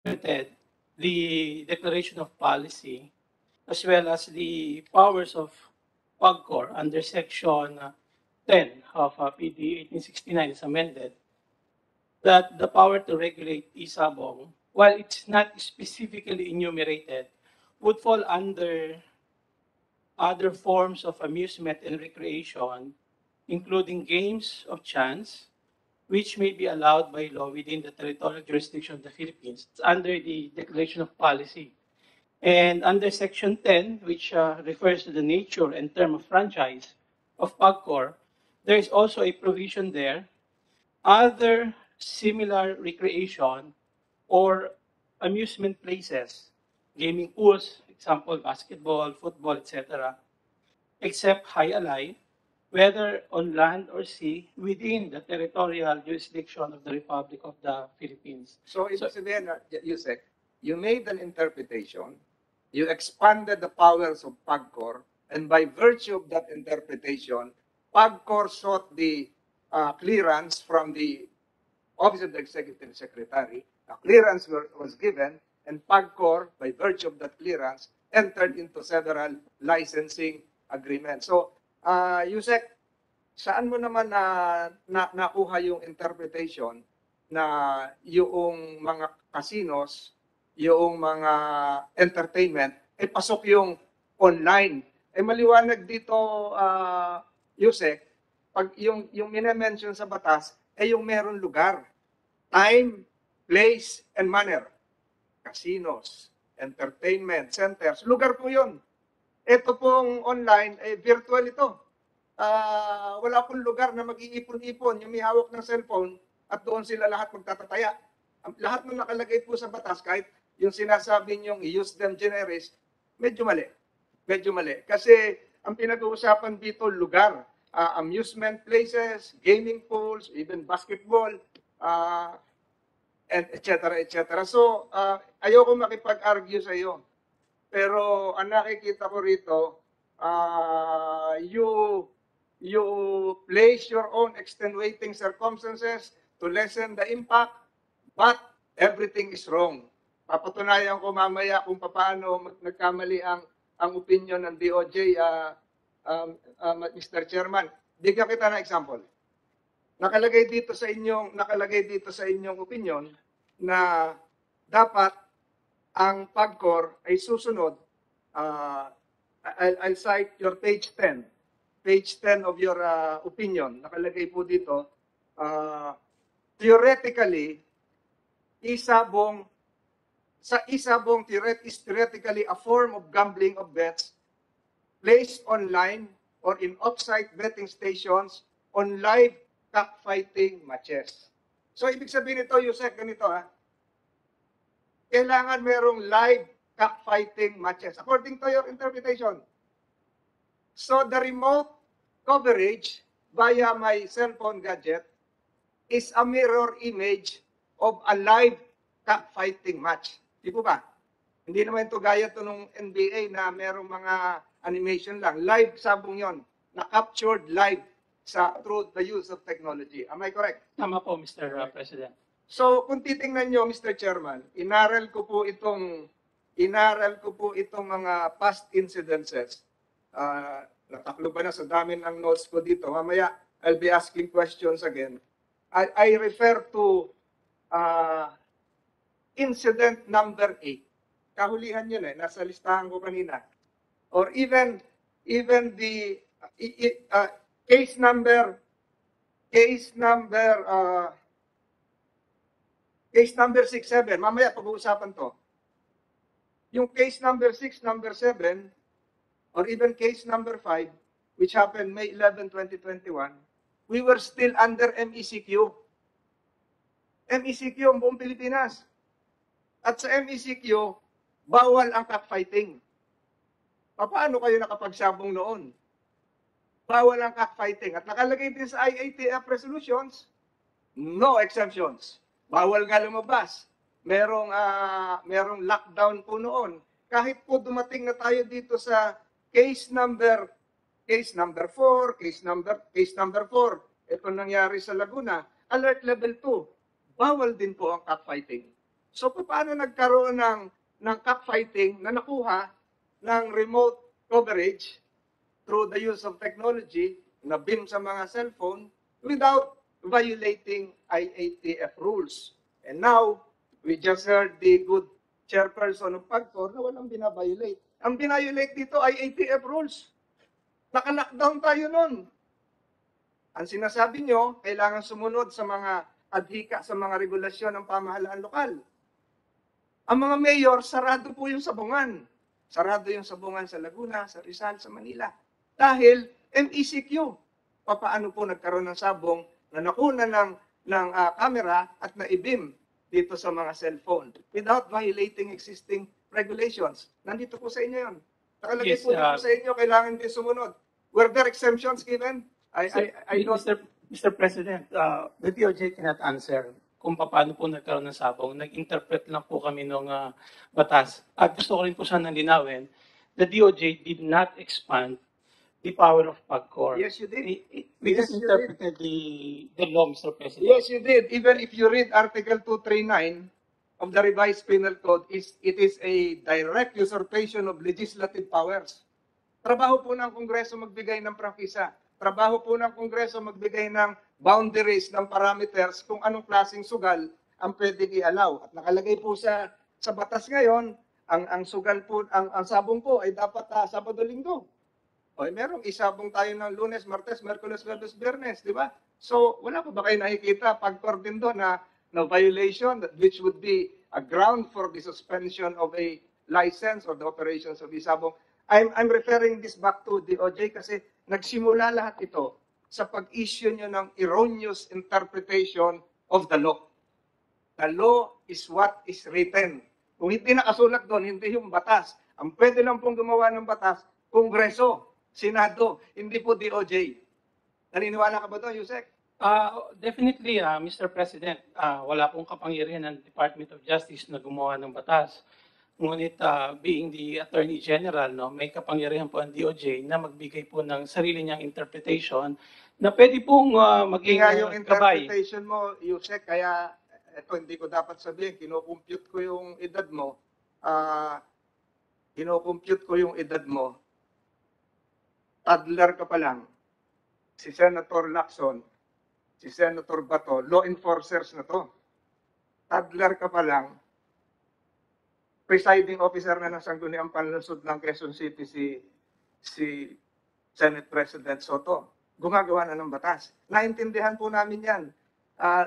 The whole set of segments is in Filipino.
the declaration of policy as well as the powers of PAGCOR under Section 10 of PD 1869 is amended, that the power to regulate isabong, while it's not specifically enumerated, would fall under other forms of amusement and recreation, including games of chance, which may be allowed by law within the territorial jurisdiction of the Philippines. It's under the Declaration of Policy. And under Section 10, which refers to the nature and term of franchise of PAGCOR, there is also a provision there. Other similar recreation or amusement places, gaming pools, example, basketball, football, etc., except high alay, whether on land or sea, within the territorial jurisdiction of the Republic of the Philippines. So, ibig sabihin, Yusek, you made an interpretation, you expanded the powers of PAGCOR, and by virtue of that interpretation, PAGCOR sought the clearance from the Office of the Executive Secretary. A clearance was given, and PAGCOR, by virtue of that clearance, entered into several licensing agreements. So, Yusek, saan mo naman nakuha yung interpretation na yung mga casinos, yung mga entertainment, pasok yung online? Maliwanag dito, Yusek, pag yung mine-mention sa batas, yung meron lugar, time, place, and manner. Casinos, entertainment centers, lugar po yun. Ito pong online, virtual ito. Wala pong lugar na mag-iipon-ipon, yung may hawak ng cellphone at doon sila lahat magtatataya. Lahat ng nakalagay po sa batas, kahit yung sinasabi niyong use them generis, medyo mali. Medyo mali. Kasi ang pinag-uusapan dito, lugar, amusement places, gaming pools, even basketball, and etc. etc. So, ayoko makipag-argue sa iyo. Pero ang nakikita ko rito, you place your own extenuating circumstances to lessen the impact, but everything is wrong. Papatunayan ko mamaya kung paano nagkamali ang opinion ng DOJ, Mr. Chairman. Bigyan kita ng example. Nakalagay dito sa inyong opinion na dapat ang PAGCOR ay susunod. I'll cite your page 10. Page 10 of your opinion. Nakalagay po dito, theoretically, isabong is theoretically a form of gambling of bets placed online or in off-site betting stations on live cockfighting matches. So, ibig sabihin nito, Yusek, ganito kailangan merong live cockfighting matches, according to your interpretation. So, the remote coverage via my cellphone gadget is a mirror image of a live cockfighting match. Di po ba? Hindi naman ito gaya ito nung NBA na merong mga animation lang. Live sabong yon, na-captured live through the use of technology. Am I correct? Tama po, Mr. President. So, kung titingnan nyo, Mr. Chairman, inaral ko po itong mga past incidences. Nataklo ba na sa dami ng notes ko dito? Mamaya, I'll be asking questions again. I refer to incident number 8. Kahulihan yun nasa listahan ko kanina. Or even the case number 6-7. Mamaya pag-uusapan to. Yung case number 6, number 7, or even case number 5, which happened May 11, 2021, we were still under MECQ. MECQ ang buong Pilipinas. At sa MECQ, bawal ang cockfighting. Paano kayo nakapagsabong noon? Bawal ang cockfighting. At nakalagay din sa IATF resolutions, no exemptions. Bawal nga lumabas. Merong lockdown po noon. Kahit po dumating na tayo dito sa case number 4, ito nangyari sa Laguna, alert level 2, bawal din po ang cockfighting. So paano nagkaroon ng cockfighting na nakuha ng remote coverage through the use of technology na beam sa mga cellphone without violating IATF rules? And now, we just heard the good chairperson of PAGCOR na walang binabiolate. Ang binabiolate dito ay IATF rules. Naka-lockdown tayo nun. Ang sinasabi nyo, kailangan sumunod sa mga adhika sa mga regulasyon ng pamahalaan lokal. Ang mga mayor, sarado po yung sabungan. Sarado yung sabungan sa Laguna, sa Rizal, sa Manila. Dahil MECQ. Paano po nagkaroon ng sabong na nakuna ng camera at naibim dito sa mga cellphone without violating existing regulations. Nandito po sa inyo yun. Nakalagay Yes, po dito sa inyo, kailangan din sumunod. Were there exemptions given? I don't... Mr. President, the DOJ cannot answer kung paano po nagkaroon ng sabong. Nag-interpret lang po kami ng batas. At gusto ko rin po sana linawin, the DOJ did not expand the power of PAGCOR. Yes, you did. We Yes, just you interpreted the law, Mr. President. Yes, you did. Even if you read Article 239 of the revised penal code, it is a direct usurpation of legislative powers. Trabaho po ng Kongreso magbigay ng prangkisa. Trabaho po ng Kongreso magbigay ng boundaries, ng parameters kung anong klaseng sugal ang pwedeng i-allow. At nakalagay po sa batas ngayon, ang sugal po, ang sabong po ay dapat Sabado-Linggo. O merong isabong tayo ng Lunes, Martes, Merkules, Huwebes, Biyernes, di ba? So wala pa ba kayo nakikita pag-court din doon na violation which would be a ground for the suspension of a license or the operations of isabong? I'm referring this back to DOJ kasi nagsimula lahat ito sa pag-issue nyo ng erroneous interpretation of the law. The law is what is written. Kung hindi nakasulat doon, hindi yung batas. Ang pwede lang pong gumawa ng batas, Kongreso, Senado, hindi po DOJ. Naniniwala ka ba doon, Yusek? Definitely, Mr. President, wala pong kapangyarihan ng Department of Justice na gumawa ng batas. Ngunit being the Attorney General, may kapangyarihan po ang DOJ na magbigay po ng sarili niyang interpretation na pwede pong maging Kaya yung gabay. interpretation mo, Yusek, kaya ito hindi ko dapat sabihin, kinocompute ko yung edad mo. Kinocompute ko yung edad mo. Toddler ka pa lang. Si Senator Lacson, si Senator Bato, law enforcers na to. Toddler ka pa lang, presiding officer na ng Sangguniang Panlungsod ng Quezon City si Senate President Soto. Gumagawa na ng batas. Naintindihan po namin yan.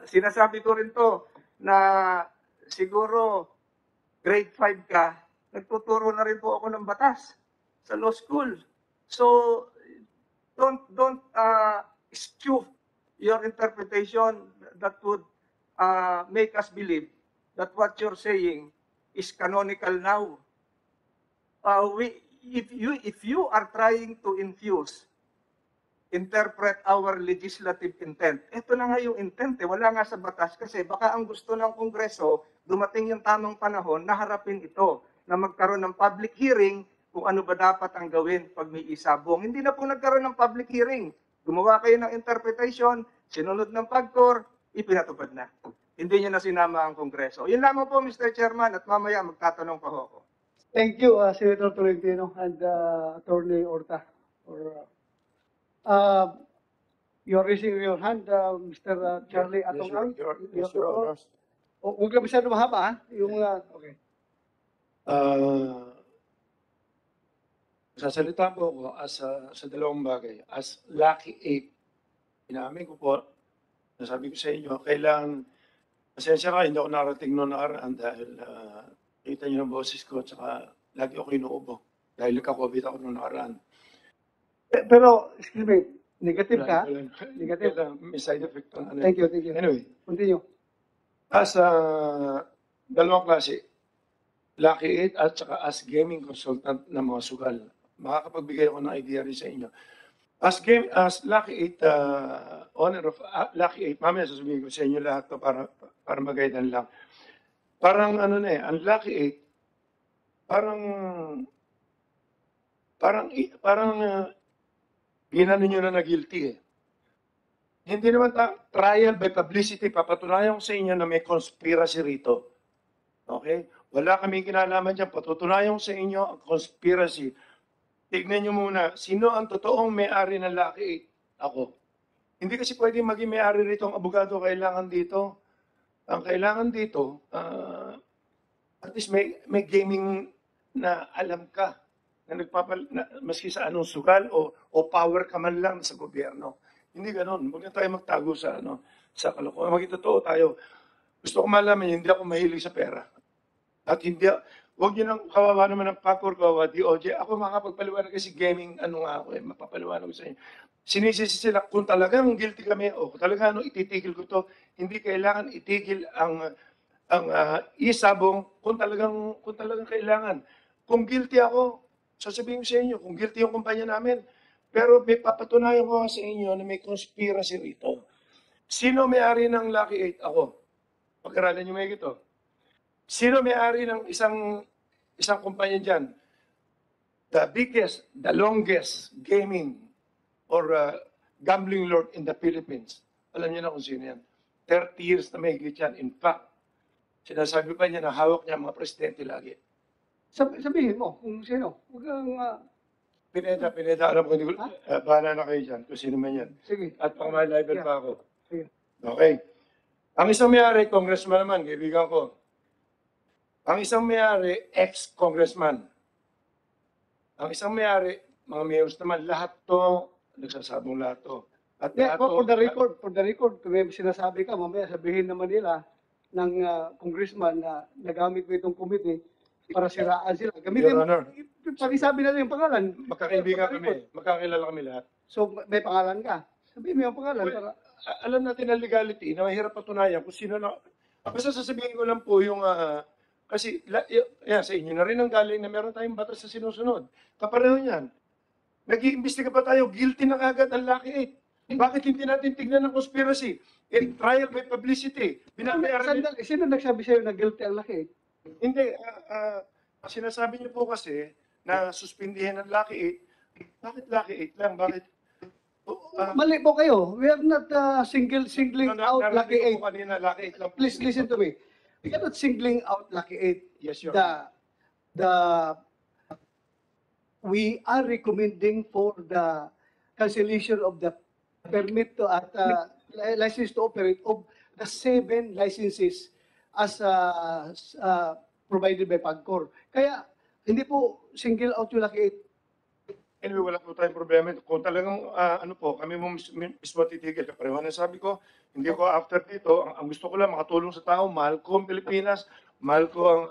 Sinasabi ko rin to na siguro grade 5 ka, nagtuturo na rin po ako ng batas sa law school. So don't skew your interpretation that would make us believe that what you're saying is canonical now. If you are trying to interpret our legislative intent, ito na nga yung intent, wala nga sa batas kasi baka ang gusto ng Kongreso, dumating yung tamang panahon na harapin ito, na magkaroon ng public hearing kung ano ba dapat ang gawin pag may isabong. Hindi na po nagkaroon ng public hearing. Gumawa kayo ng interpretation, sinunod ng PAGCOR, ipinatupad na. Hindi niya na sinama ang Kongreso. Yun lamang po, Mr. Chairman, at mamaya magtatanong pa ako. Thank you, Senator Tolentino and Attorney Orta. You're raising your hand, Mr. Charlie Atongang. Yes, Your Honors. Huwag ka masyado mahaba, ha? Yung, okay. Sasalita po ako sa dalawang bagay. As Lucky 8, inamin ko po, nasabi ko sa inyo, kailangan, pasensya ka, hindi ako narating noon nakaraan dahil kita niyo ng boses ko, tsaka lagi ako inuubo dahil nagka-COVID ako noon nakaraan. Pero, excuse me, negative ka? Negative. May side effect on ano. Thank you, thank you. Anyway, Continue. as dalawang klase, Lucky 8 at saka as gaming consultant ng mga sugal. Makakapagbigay ako ng idea rin sa inyo. As Lucky 8, owner of Lucky 8, mamaya sasabihin ko sa inyo lahat to para magaydan lang. Parang ano na ang Lucky 8, parang ginano nyo na guilty eh. Hindi naman trial by publicity, papatunayan ko sa inyo na may conspiracy rito. Okay? Wala kaming kinalaman dyan. Patutunayan ko sa inyo ang conspiracy. Tignan nyo muna, sino ang totoong may-ari ng Lucky 8? Ako. Hindi kasi pwede maging may-ari rito ang abogado kailangan dito. Ang kailangan dito, at least may gaming na alam ka na maski sa anong sugal o power ka man lang sa gobyerno. Hindi ganoon. Huwag na tayo magtago sa sa kalokohan. Maging totoo tayo. Gusto ko malaman, hindi ako mahilig sa pera. At hindi, huwag yun ang kawawa naman ng PAGCOR, kawawa DOJ. Ako makapagpaliwanag kasi gaming, ako mapapaliwanag ko sa inyo. Sinisisi sila, kung talagang guilty kami, o kung talagang ititigil ko to, hindi kailangan itigil ang isabong kung talagang kailangan. Kung guilty ako, sasabihin ko sa inyo, kung guilty yung kumpanya namin, pero may papatunayan ko sa inyo na may conspiracy rito. Sino may-ari ng Lucky 8? Ako. Pag-aralan nyo may ito. Sino may-ari ng isang kumpanya dyan? The biggest, the longest gaming or gambling lord in the Philippines. Alam niyo na kung sino yan. 30 years na may higit yan. In fact, sinasabi pa niya na hawak niya mga presidente lagi. Sabihin mo kung sino. Huwag kang, Pineda, alam ko, bahala na kayo dyan, kung sino man yan. sige. At pang my level Yeah. pa ako. Sige. Okay. Ang isang may-ari, congressman naman, kaibigan ko. Ang isang may-ari, ex-congressman. Ang isang may-ari, mga mayors naman, lahat to, nagsasabong lahat to. At Yeah, lahat to, for the record, kung may sinasabi ka, mamaya sabihin naman nila ng congressman na nagamit mo itong committee para siraan sila. Gamitin Your Honor. pakisabi na rin yung pangalan. magkakaibigan For the kami, record. magkakilala kami lahat. So, may pangalan ka. Sabihin mo yung pangalan Well, para... Alam natin ang legality na mahirap patunayan kung sino na. Basta sasabihin ko lang po yung, kasi yan, sa inyo na rin ang galing na meron tayong batas na sinusunod. Kapareho yan. Nag-iimbestiga pa tayo, guilty na kagad ang Lucky 8. Bakit hindi natin tignan ng conspiracy? Trial by publicity. Sandali, sino nagsabi sa'yo na guilty ang laki? Hindi, sinasabi niyo po kasi na suspindihin ang Lucky 8. Bakit Lucky 8 lang? Bakit? Mali po kayo. We are not singling out Lucky 8. Kanina, Lucky 8 lang. Please listen to me. We are not singling out Lucky 8. Yes, Your We are recommending for the cancellation of the permit to license to operate of the 7 licenses as provided by PAGCOR. Kaya hindi po single out yung Lucky 8. Anyway, wala po tayong problema. Kung talagang, kami mo mismo titigil. Kapareho na sabi ko, hindi ko after dito, ang gusto ko lang makatulong sa tao, mahal ko ang Pilipinas, mahal ko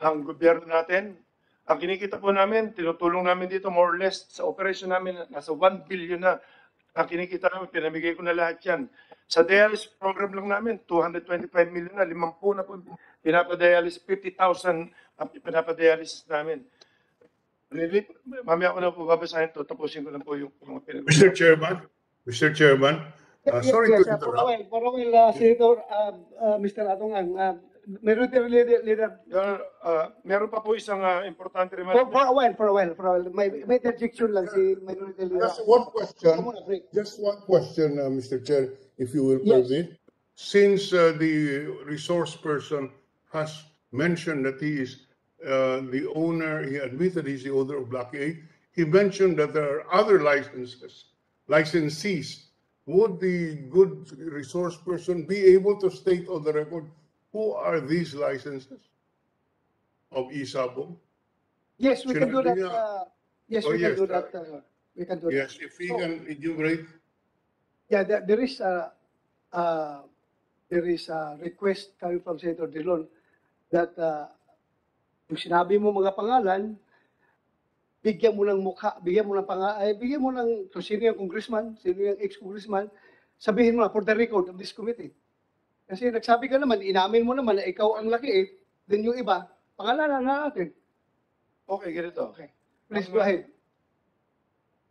ang gobyerno natin. Ang kinikita po namin, tinutulong namin dito more or less, sa operation namin, nasa 1 billion na. Ang kinikita namin, pinamigay ko na lahat yan. Sa dialysis program lang namin, 225 million na, 50 na po, pinapadialysis, 50,000 ang pinapadialysis namin. Really? Mamaya ko na po babasahin to. Tapusin ko lang po yung pinag- Mr. Chairman, sorry to interrupt. For a while, Senator, Mr. Atongang, Minority Leader, meron pa po isang importante for remark. a while. May interjection lang si Minority Leader. Just one question, Mr. Chair, if you will Yes. permit. Since the resource person has mentioned that he is the owner, he admitted he's the owner of Lucky 8, he mentioned that there are other licensees. Would the good resource person be able to state on the record who are these licenses of Isabong? Yes, we can do that. Sinabi niya- Yes, Oh, we can yes, do that. We can do that. Yes, if he can enumerate. Yeah, there is a request coming from Senator Drilon that kung sinabi mo mga pangalan, bigyan mo ng mukha, bigyan mo ng kung sino yung congressman, sino yung ex-congressman, sabihin mo na for the record of this committee. Kasi nagsabi ka naman, inamin mo naman na ikaw ang laki then yung iba, pangalanan na natin. Okay, ganito. Okay. Please go ahead.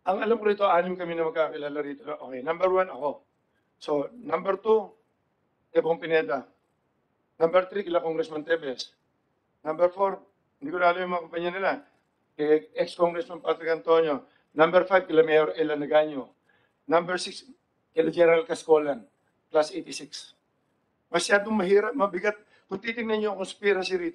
Ang alam ko rito, 6 kami na magkakilala rito. Okay, number 1 ako. So, number 2, Tebong Pineda. Number 3, kila Congressman Tebes. Number 4, hindi ko na alam yung mga kumpanya nila. Kay ex-Congressman Patrick Antonio. Number 5, kila Mayor Ella Nagaño. Number 6, kila General Cascolan. Plus 86. Masyadong mahirap, mabigat. Kung titingnan niyo ang conspiracy rito,